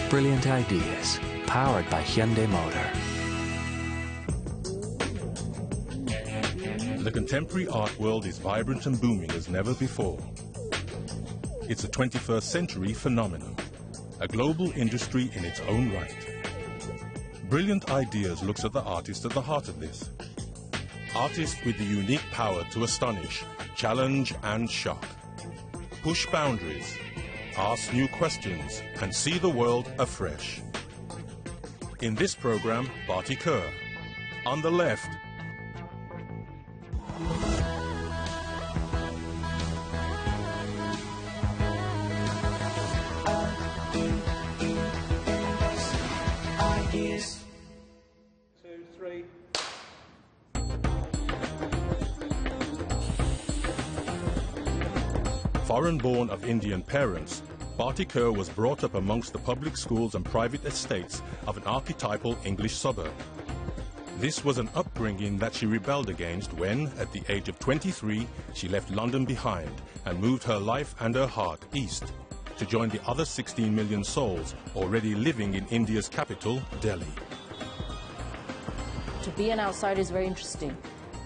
Brilliant ideas, powered by Hyundai Motor. The contemporary art world is vibrant and booming as never before. It's a 21st century phenomenon, a global industry in its own right. Brilliant Ideas looks at the artist at the heart of this. Artists with the unique power to astonish, challenge and shock. Push boundaries, ask new questions and see the world afresh. In this program, Bharti Kher. On the left, Ideas. 2, 3. Foreign-born of Indian parents, Bharti Kher was brought up amongst the public schools and private estates of an archetypal English suburb. This was an upbringing that she rebelled against when, at the age of 23, she left London behind and moved her life and her heart east to join the other 16 million souls already living in India's capital, Delhi. To be an outsider is very interesting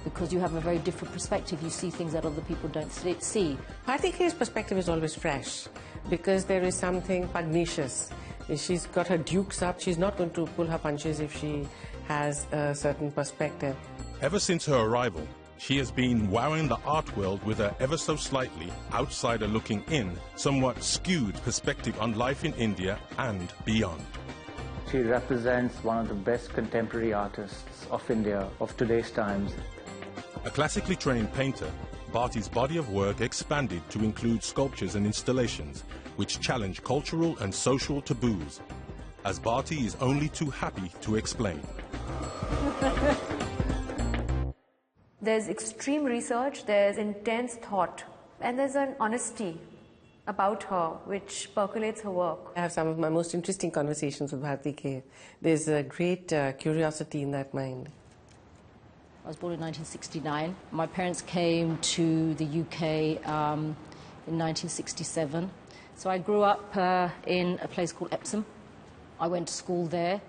because you have a very different perspective. You see things that other people don't see. Bharti Kher's perspective is always fresh because there is something pugnacious. She's got her dukes up. She's not going to pull her punches if she has a certain perspective. Ever since her arrival, she has been wowing the art world with her ever so slightly outsider-looking in, somewhat skewed perspective on life in India and beyond. She represents one of the best contemporary artists of India of today's times. A classically trained painter, Bharti's body of work expanded to include sculptures and installations which challenge cultural and social taboos, as Bharti is only too happy to explain. There's extreme research, there's intense thought, and there's an honesty about her which percolates her work. I have some of my most interesting conversations with Bharti Kher. There's a great curiosity in that mind. I was born in 1969. My parents came to the UK in 1967. So I grew up in a place called Epsom. I went to school there.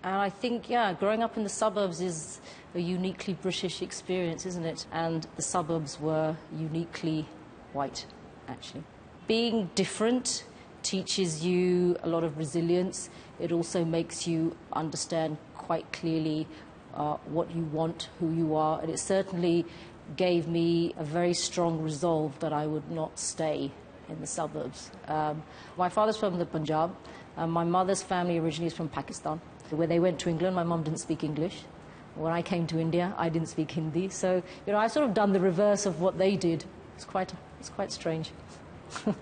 And I think, yeah, growing up in the suburbs is a uniquely British experience, isn't it? And the suburbs were uniquely white, actually. Being different teaches you a lot of resilience. It also makes you understand quite clearly what you want, who you are. And it certainly gave me a very strong resolve that I would not stay in the suburbs. My father's from the Punjab. My mother's family originally is from Pakistan. When they went to England, my mum didn't speak English. When I came to India, I didn't speak Hindi. So, you know, I sort of done the reverse of what they did. It's quite strange. I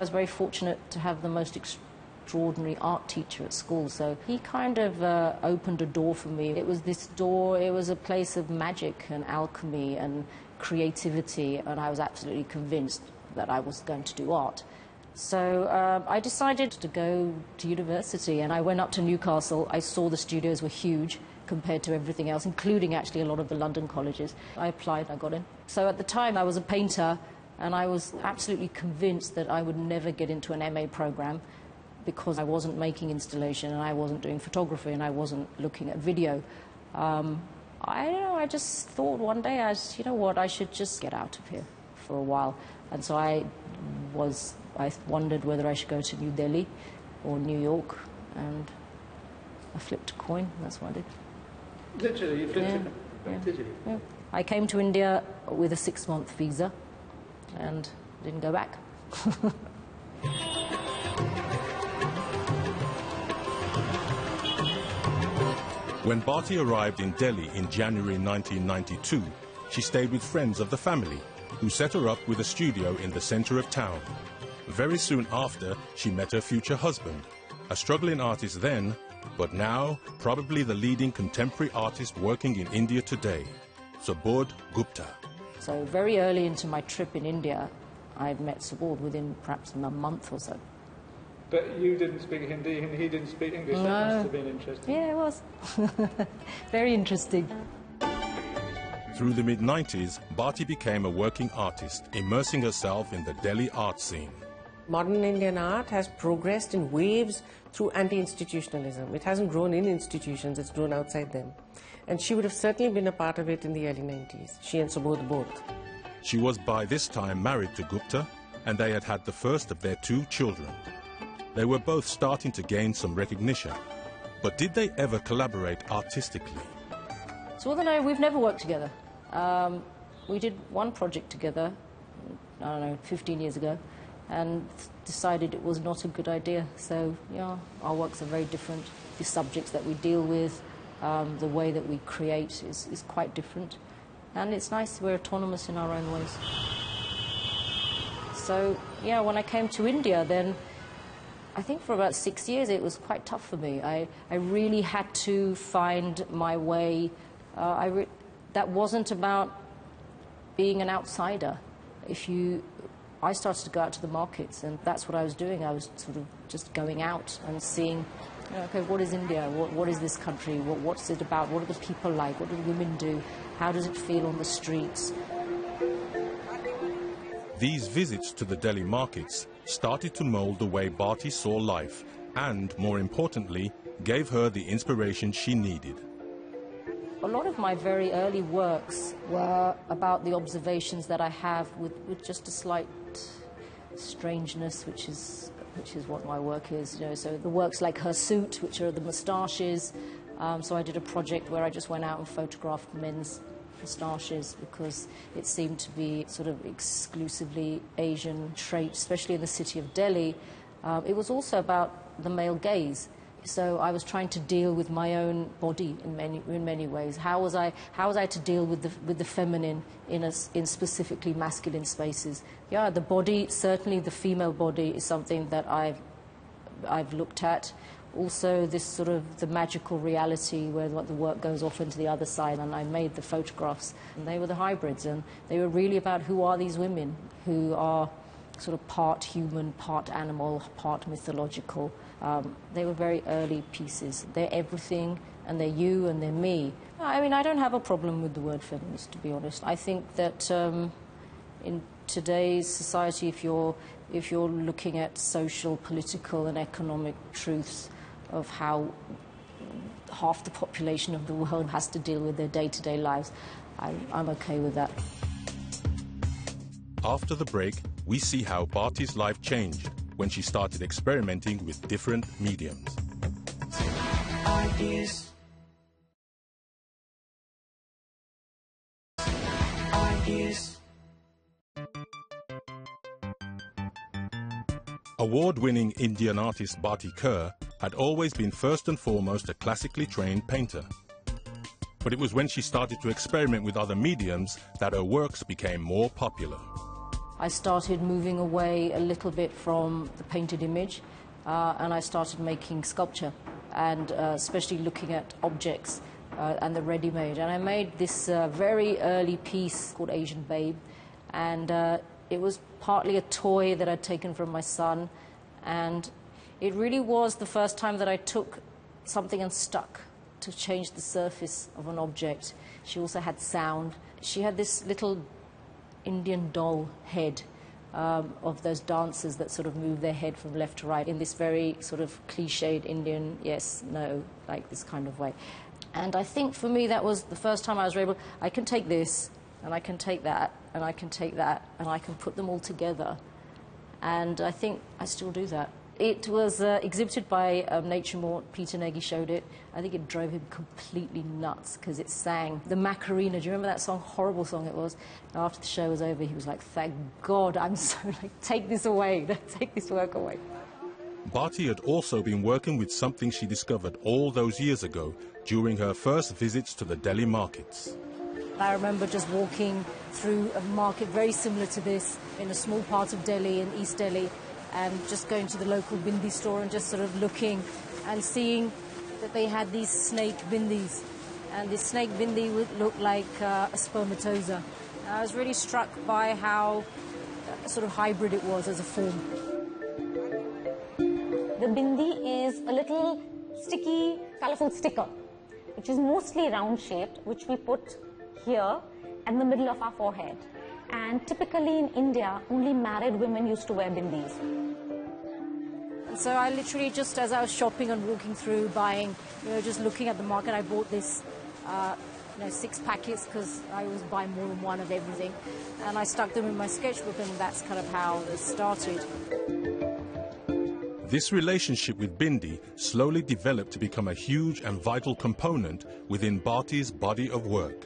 was very fortunate to have the most extraordinary art teacher at school. So he kind of opened a door for me. It was this door, it was a place of magic and alchemy and creativity, and I was absolutely convinced that I was going to do art. So I decided to go to university, and I went up to Newcastle. I saw the studios were huge compared to everything else, including actually a lot of the London colleges. I applied, I got in. So at the time I was a painter, and I was absolutely convinced that I would never get into an MA program because I wasn't making installation and I wasn't doing photography and I wasn't looking at video. I just thought one day, you know what, I should just get out of here for a while. And so I wondered whether I should go to New Delhi or New York, and I flipped a coin, that's what I did. Literally, you flipped it? Yeah. Did you? Yeah. I came to India with a 6-month visa and didn't go back. When Bharti arrived in Delhi in January 1992, she stayed with friends of the family, who set her up with a studio in the center of town. Very soon after, she met her future husband, a struggling artist then, but now probably the leading contemporary artist working in India today, Subodh Gupta. So very early into my trip in India, I met Subodh within perhaps a month or so. But you didn't speak Hindi and he didn't speak English. No. That must have been interesting. Yeah, it was. Very interesting. Through the mid-90s, Bharti became a working artist, immersing herself in the Delhi art scene. Modern Indian art has progressed in waves through anti-institutionalism. It hasn't grown in institutions, it's grown outside them. And she would have certainly been a part of it in the early 90s. She and Subodh both. She was by this time married to Gupta, and they had had the first of their 2 children. They were both starting to gain some recognition. But did they ever collaborate artistically? Subodh and I, we've never worked together. We did one project together, I don't know, 15 years ago, and decided it was not a good idea. So, yeah, our works are very different. The subjects that we deal with, the way that we create is quite different. And it's nice, we're autonomous in our own ways. So, yeah, when I came to India, then I think for about 6 years it was quite tough for me. I really had to find my way. That wasn't about being an outsider. I started to go out to the markets, and that's what I was doing. I was sort of just going out and seeing, okay, what is India? What is this country? What's it about? What are the people like? What do women do? How does it feel on the streets? These visits to the Delhi markets started to mold the way Bharti saw life and, more importantly, gave her the inspiration she needed. A lot of my very early works were about the observations that I have with just a slight strangeness, which is what my work is. So the works like Her Suit, which are the moustaches. So I did a project where I just went out and photographed men's moustaches because it seemed to be sort of exclusively Asian trait, especially in the city of Delhi. It was also about the male gaze. So I was trying to deal with my own body in many ways. How was I to deal with the feminine in specifically masculine spaces? Yeah, the body, certainly the female body, is something that I've looked at. Also, this sort of the magical reality where the work goes off into the other side, and I made the photographs, and they were the hybrids, and they were really about who are these women who are sort of part human, part animal, part mythological. They were very early pieces. They're everything, and they're you, and they're me. I mean, I don't have a problem with the word feminist, to be honest. I think that in today's society, if you're looking at social, political, and economic truths of how half the population of the world has to deal with their day-to-day lives, I'm okay with that. After the break, we see how Bharti's life changed when she started experimenting with different mediums. Ideas. Ideas. Award-winning Indian artist Bharti Kher had always been first and foremost a classically trained painter. But it was when she started to experiment with other mediums that her works became more popular. I started moving away a little bit from the painted image, and I started making sculpture, and especially looking at objects and the ready-made. And I made this very early piece called Asian Babe, and it was partly a toy that I'd taken from my son, and it really was the first time that I took something and stuck to change the surface of an object. She also had sound. She had this little Indian doll head of those dancers that sort of move their head from left to right in this very sort of cliched Indian yes, no, like this kind of way. And I think for me that was the first time I was able, I can take this and I can take that and I can take that and I can put them all together. And I think I still do that. It was exhibited by Nature Mort. Peter Nagy showed it. I think it drove him completely nuts because it sang the Macarena. Do you remember that song? Horrible song it was. After the show was over, he was like, thank God, I'm so like, take this away, take this work away. Bharti had also been working with something she discovered all those years ago during her first visits to the Delhi markets. I remember just walking through a market very similar to this in a small part of Delhi, in East Delhi, and just going to the local bindi store and just sort of looking and seeing that they had these snake bindis. And this snake bindi would look like a spermatoza. And I was really struck by how sort of hybrid it was as a form. The bindi is a little sticky, colorful sticker, which is mostly round-shaped, which we put here in the middle of our forehead. And typically in India, only married women used to wear bindis. And so I literally, just as I was shopping and walking through, buying, just looking at the market, I bought this, 6 packets, because I always buy more than one of everything. And I stuck them in my sketchbook, and that's kind of how this started. This relationship with Bindi slowly developed to become a huge and vital component within Bharti's body of work.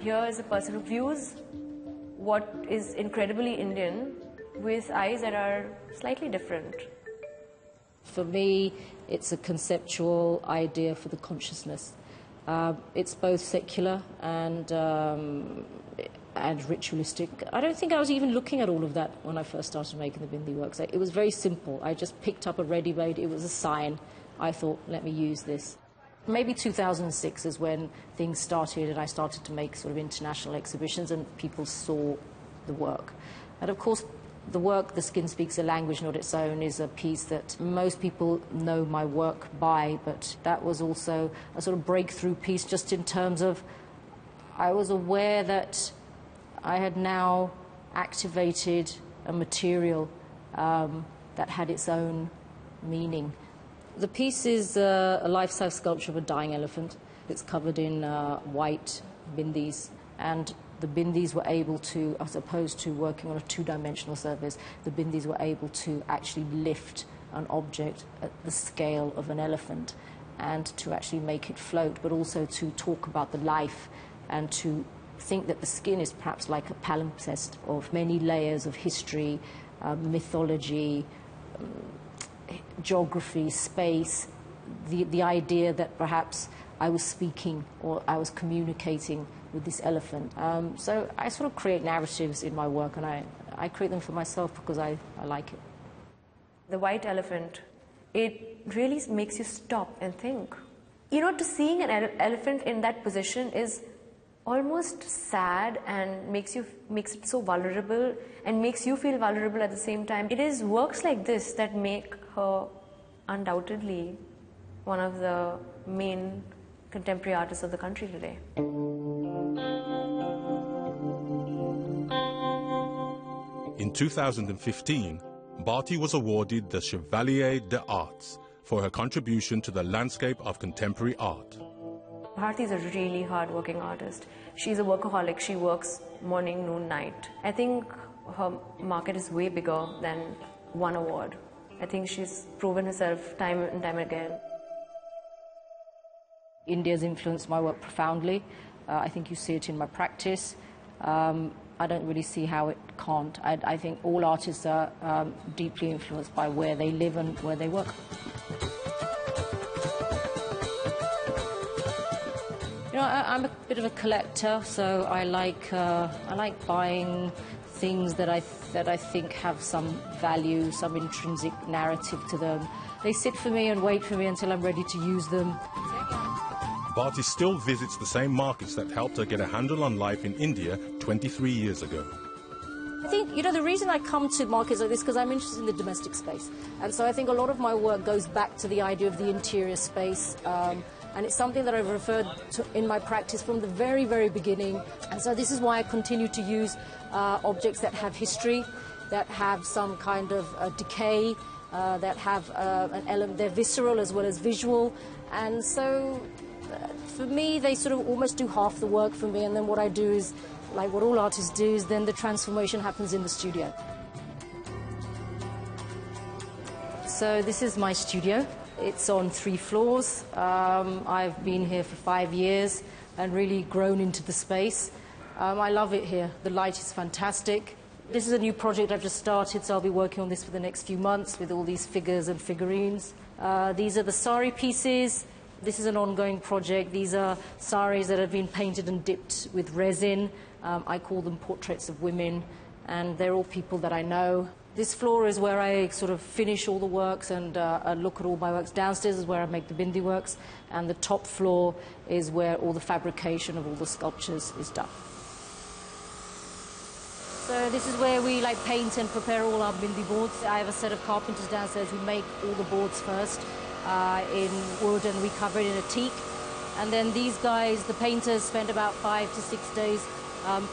Here is a person who views what is incredibly Indian with eyes that are slightly different. For me, it's a conceptual idea for the consciousness. It's both secular and ritualistic. I don't think I was even looking at all of that when I first started making the Bindi works. It was very simple. I just picked up a ready-made. It was a sign. I thought, let me use this. Maybe 2006 is when things started, and I started to make sort of international exhibitions, and people saw the work. And of course, the work, The Skin Speaks a Language Not Its Own, is a piece that most people know my work by, but that was also a sort of breakthrough piece, just in terms of I was aware that I had now activated a material that had its own meaning. The piece is a life-size sculpture of a dying elephant. It's covered in white bindis, and the bindis were able to, as opposed to working on a two-dimensional surface, the bindis were able to actually lift an object at the scale of an elephant and to actually make it float, but also to talk about the life and to think that the skin is perhaps like a palimpsest of many layers of history, mythology, geography, space, the idea that perhaps I was speaking or I was communicating with this elephant. So I sort of create narratives in my work, and I create them for myself because I like it. The white elephant, it really makes you stop and think. To seeing an elephant in that position is almost sad and makes it so vulnerable and makes you feel vulnerable at the same time. It is works like this that make her undoubtedly one of the main contemporary artists of the country today. In 2015, Bharti was awarded the Chevalier des Arts for her contribution to the landscape of contemporary art. Bharti is a really hard-working artist. She's a workaholic. She works morning, noon, night. I think her market is way bigger than one award. I think she's proven herself time and time again. India's influenced my work profoundly. I think you see it in my practice. I don't really see how it can't. I think all artists are deeply influenced by where they live and where they work. I'm a bit of a collector, so I like buying things that I think have some value, some intrinsic narrative to them. They sit for me and wait for me until I'm ready to use them. Bharti still visits the same markets that helped her get a handle on life in India 23 years ago. I think, the reason I come to markets like this is because I'm interested in the domestic space. And so I think a lot of my work goes back to the idea of the interior space. And it's something that I've referred to in my practice from the very, very beginning. And so this is why I continue to use objects that have history, that have some kind of decay, that have an element, they're visceral as well as visual. And so for me, they sort of almost do half the work for me. And then what I do is, like what all artists do, is then the transformation happens in the studio. So this is my studio. It's on 3 floors. I've been here for 5 years and really grown into the space. I love it here. The light is fantastic. This is a new project I've just started, so I'll be working on this for the next few months with all these figures and figurines. These are the sari pieces. This is an ongoing project. These are saris that have been painted and dipped with resin. I call them portraits of women, and they're all people that I know. This floor is where I sort of finish all the works and look at all my works. Downstairs is where I make the Bindi works, and the top floor is where all the fabrication of all the sculptures is done. So this is where we paint and prepare all our Bindi boards. I have a set of carpenters downstairs who make all the boards first in wood, and we cover it in a teak. And then these guys, the painters, spend about 5 to 6 days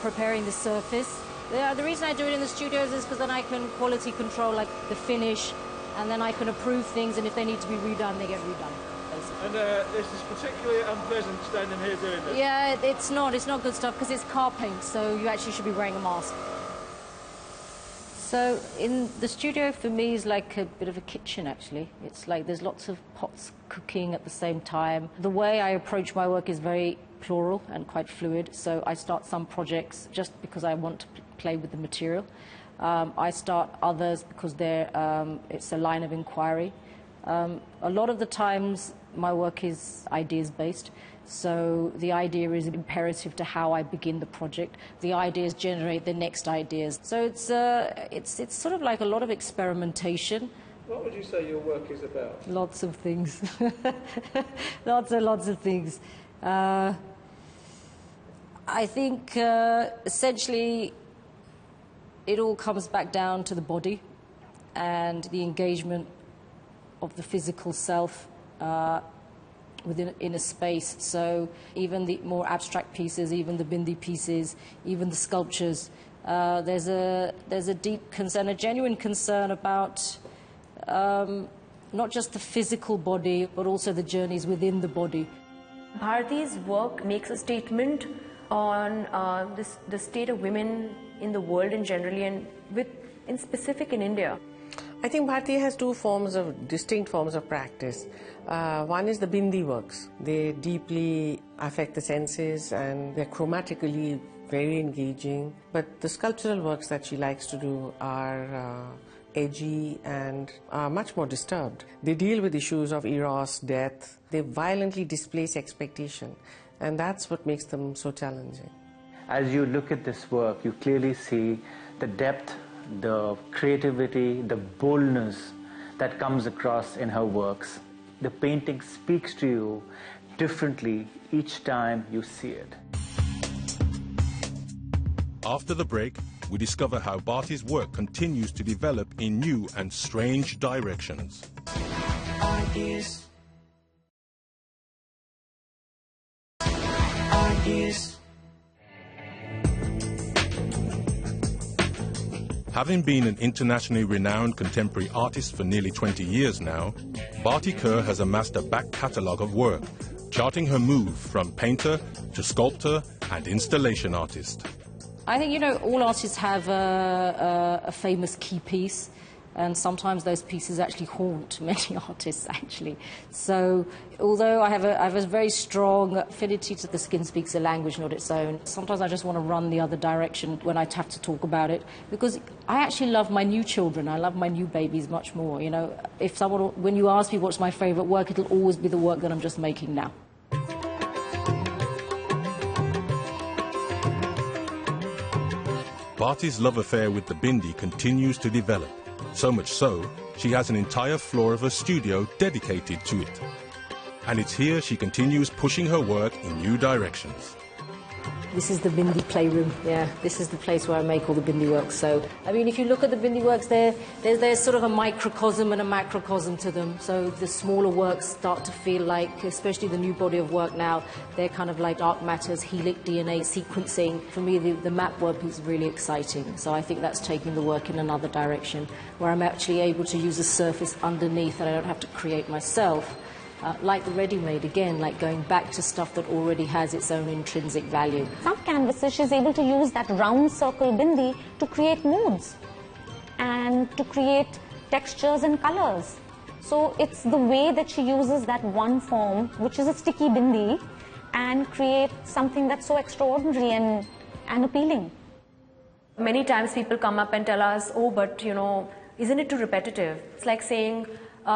preparing the surface. The reason I do it in the studios is because then I can quality control the finish, and then I can approve things, and if they need to be redone, they get redone, basically. And this is particularly unpleasant standing here doing this. Yeah, it's not good stuff because it's car paint, so you actually should be wearing a mask. So in the studio for me is like a bit of a kitchen, actually. It's like there's lots of pots cooking at the same time. The way I approach my work is very plural and quite fluid, so I start some projects just because I want to play with the material. I start others because it's a line of inquiry. A lot of the times my work is ideas-based, so the idea is imperative to how I begin the project. The ideas generate the next ideas. So it's sort of like a lot of experimentation. What would you say your work is about? Lots of things. lots of things. I think essentially it all comes back down to the body and the engagement of the physical self in a space. So even the more abstract pieces, even the bindi pieces, even the sculptures, there's a deep concern, a genuine concern about not just the physical body, but also the journeys within the body. Bharti's work makes a statement on the state of women in the world in generally, and in specific in India. I think Bharti has two distinct forms of practice. One is the bindi works. They deeply affect the senses and they're chromatically very engaging. But the sculptural works that she likes to do are edgy and are much more disturbed. They deal with issues of eros, death. They violently displace expectation, and that's what makes them so challenging. As you look at this work, you clearly see the depth, the creativity, the boldness that comes across in her works. The painting speaks to you differently each time you see it. After the break, we discover how Bharti's work continues to develop in new and strange directions. Ideas. Ideas. Having been an internationally renowned contemporary artist for nearly 20 years now, Bharti Kher has amassed a back catalogue of work, charting her move from painter to sculptor and installation artist. I think, all artists have a famous key piece, and sometimes those pieces actually haunt many artists, actually. So, although I have a very strong affinity to the skin speaks a language not its own, sometimes I just want to run the other direction when I have to talk about it, because I actually love my new children. I love my new babies much more. When you ask me what's my favourite work, it'll always be the work that I'm just making now. Bharti's love affair with the bindi continues to develop. So much so, she has an entire floor of her studio dedicated to it. And it's here she continues pushing her work in new directions. This is the bindi playroom, yeah. This is the place where I make all the bindi works. So, if you look at the bindi works, there's sort of a microcosm and a macrocosm to them. So the smaller works start to feel like, especially the new body of work now, they're kind of like dark matters, helic DNA sequencing. For me, the map work is really exciting. So I think that's taking the work in another direction, where I'm actually able to use a surface underneath that I don't have to create myself. Like the ready-made, again, like going back to stuff that already has its own intrinsic value. Some canvases she's able to use that round circle bindi to create moods and to create textures and colors. So it's the way that she uses that one form, which is a sticky bindi, and create something that's so extraordinary and appealing. Many times people come up and tell us, oh, but isn't it too repetitive? It's like saying,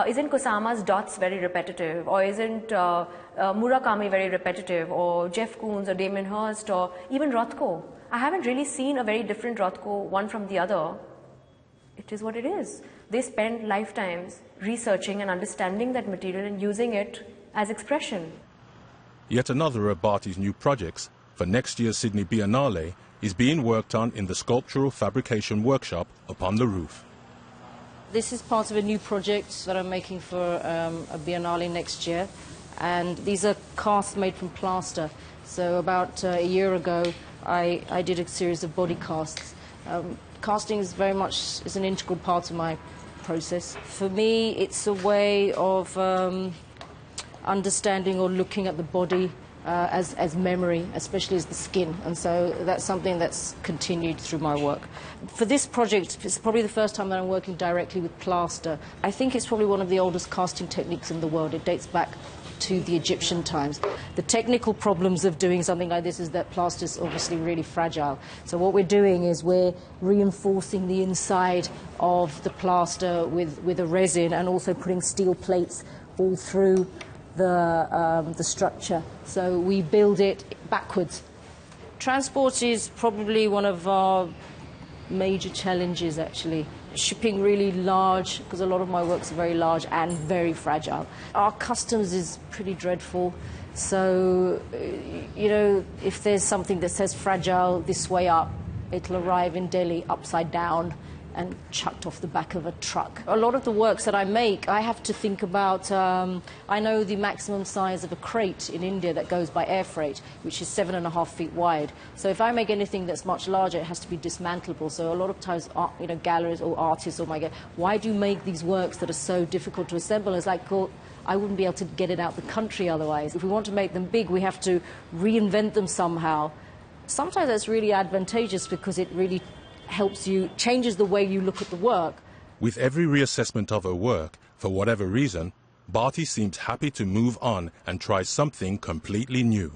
isn't Kusama's dots very repetitive? Or isn't Murakami very repetitive? Or Jeff Koons or Damien Hirst or even Rothko? I haven't really seen a very different Rothko one from the other. It is what it is. They spend lifetimes researching and understanding that material and using it as expression. Yet another of Bharti's new projects for next year's Sydney Biennale is being worked on in the sculptural fabrication workshop up on the roof. This is part of a new project that I'm making for a Biennale next year, and these are casts made from plaster. So about a year ago, I did a series of body casts. Casting is very much an integral part of my process. For me, it's a way of understanding or looking at the body as memory, especially as the skin. And so that's something that's continued through my work. For this project, it's probably the first time that I'm working directly with plaster. I think it's probably one of the oldest casting techniques in the world. It dates back to the Egyptian times. The technical problems of doing something like this is that plaster is obviously really fragile. So what we're doing is we're reinforcing the inside of the plaster with a resin and also putting steel plates all through the structure. So we build it backwards. Transport is probably one of our major challenges, actually. Shipping really large, because a lot of my works are very large and very fragile. Our customs is pretty dreadful. So, you know, if there's something that says fragile this way up, it'll arrive in Delhi upside down and chucked off the back of a truck. A lot of the works that I make, I have to think about, I know the maximum size of a crate in India that goes by air freight, which is 7.5 feet wide. So if I make anything that's much larger, it has to be dismantleable. So a lot of times, you know, galleries or artists, why do you make these works that are so difficult to assemble? It's like, well, I wouldn't be able to get it out the country otherwise. If we want to make them big, we have to reinvent them somehow. Sometimes that's really advantageous because it really helps you, changes the way you look at the work. With every reassessment of her work, for whatever reason, Bharti seems happy to move on and try something completely new.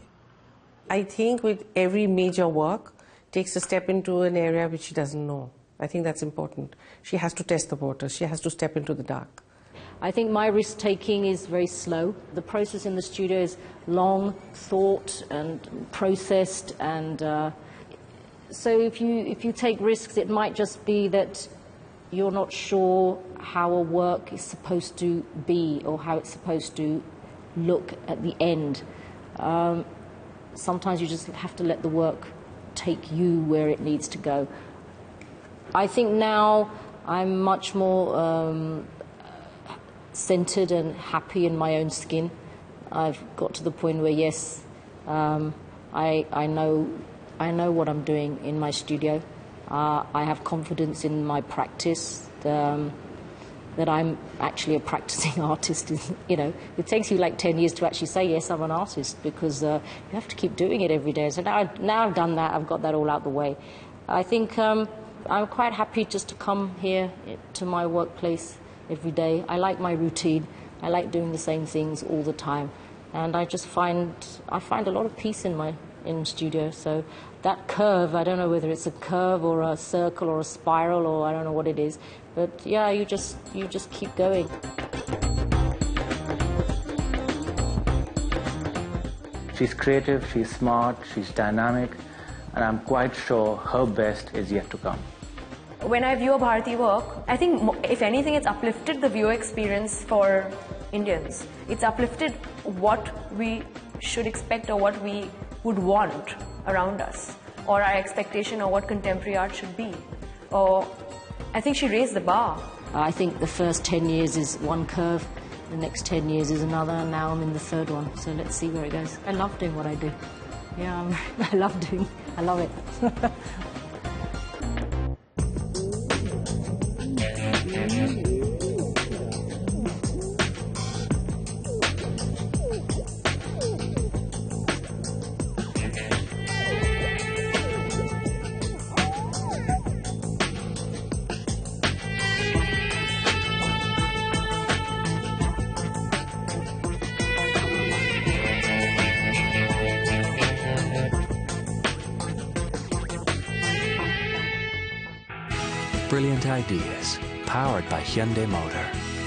I think with every major work, takes a step into an area which she doesn't know. I think that's important. She has to test the waters. She has to step into the dark. I think my risk-taking is very slow. The process in the studio is long, thought and processed, and so if you take risks, it might just be that you're not sure how a work is supposed to be or how it's supposed to look at the end. Sometimes you just have to let the work take you where it needs to go. I think now I'm much more centered and happy in my own skin. I've got to the point where, yes, I know what I'm doing in my studio. I have confidence in my practice, that I'm actually a practicing artist. You know, it takes you like 10 years to actually say, yes, I'm an artist, because you have to keep doing it every day. So now I've done that, I've got that all out the way. I think I'm quite happy just to come here to my workplace every day. I like my routine. I like doing the same things all the time. And I find a lot of peace in studio. So that curve, I don't know whether it's a curve or a circle or a spiral, or I don't know what it is, but yeah, you just keep going. She's creative, she's smart, she's dynamic, and I'm quite sure her best is yet to come. When I view a Bharti work, I think, if anything, it's uplifted the viewer experience for Indians. It's uplifted what we should expect or what we would want around us, or our expectation of what contemporary art should be. Or I think she raised the bar. I think the first 10 years is one curve, the next 10 years is another, and now I'm in the third one. So let's see where it goes. I love doing what I do. Yeah, I love it. Brilliant ideas, powered by Hyundai Motor.